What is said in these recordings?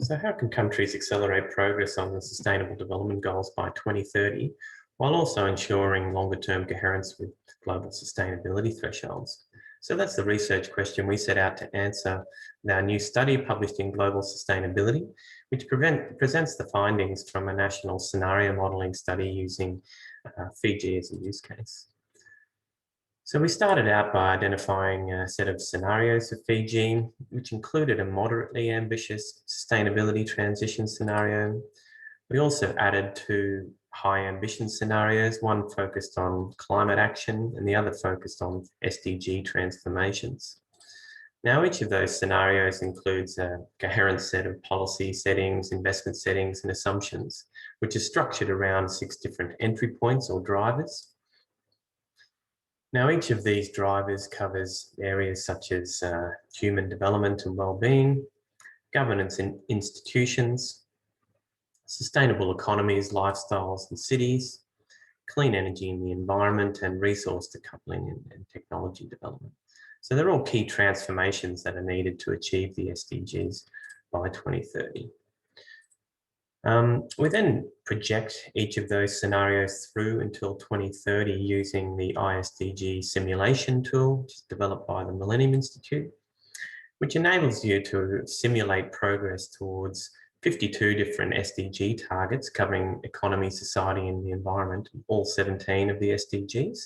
So how can countries accelerate progress on the Sustainable Development Goals by 2030 while also ensuring longer-term coherence with global sustainability thresholds? So that's the research question we set out to answer with our new study published in Global Sustainability, which presents the findings from a national scenario modelling study using Fiji as a use case. So we started out by identifying a set of scenarios for Fiji, which included a moderately ambitious sustainability transition scenario. We also added two high ambition scenarios, one focused on climate action and the other focused on SDG transformations. Now, each of those scenarios includes a coherent set of policy settings, investment settings, and assumptions, which is structured around 6 different entry points or drivers. Now, each of these drivers covers areas such as human development and well-being, governance in institutions, sustainable economies, lifestyles and cities, clean energy in the environment, and resource decoupling and technology development. So they're all key transformations that are needed to achieve the SDGs by 2030. We then project each of those scenarios through until 2030 using the ISDG simulation tool, which is developed by the Millennium Institute, which enables you to simulate progress towards 52 different SDG targets covering economy, society, and the environment, all 17 of the SDGs.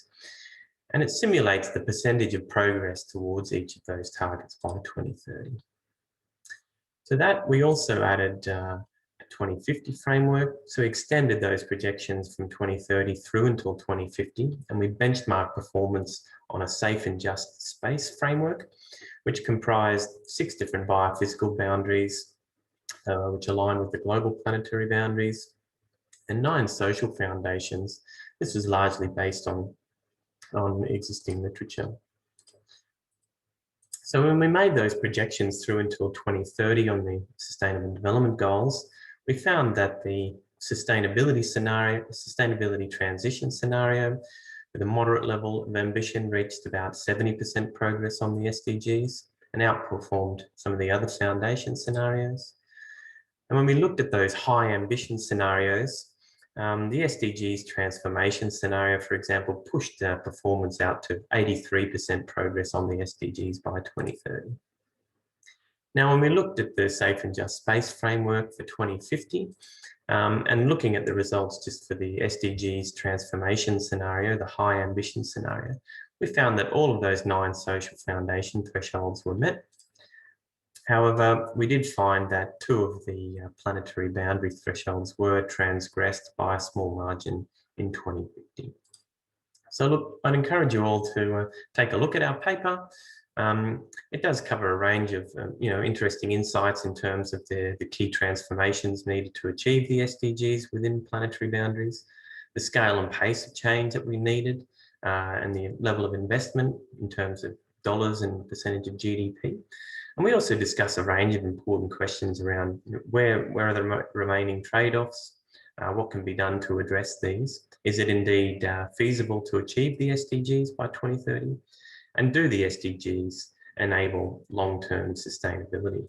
And it simulates the percentage of progress towards each of those targets by 2030. To that, we also added 2050 framework. So we extended those projections from 2030 through until 2050, and we benchmarked performance on a safe and just space framework, which comprised 6 different biophysical boundaries, which align with the global planetary boundaries, and 9 social foundations. This was largely based on existing literature. So when we made those projections through until 2030 on the Sustainable Development Goals, we found that the sustainability transition scenario with a moderate level of ambition reached about 70% progress on the SDGs and outperformed some of the other foundation scenarios. And when we looked at those high ambition scenarios, the SDGs transformation scenario, for example, pushed performance out to 83% progress on the SDGs by 2030. Now, when we looked at the Safe and Just Space framework for 2050, and looking at the results just for the SDGs transformation scenario, the high ambition scenario, we found that all of those 9 social foundation thresholds were met. However, we did find that 2 of the planetary boundary thresholds were transgressed by a small margin in 2050. So look, I'd encourage you all to take a look at our paper. It does cover a range of interesting insights in terms of the key transformations needed to achieve the SDGs within planetary boundaries, the scale and pace of change that we needed, and the level of investment in terms of dollars and percentage of GDP. And we also discuss a range of important questions around where are the remaining trade-offs, what can be done to address these, is it indeed feasible to achieve the SDGs by 2030, and do the SDGs enable long-term sustainability?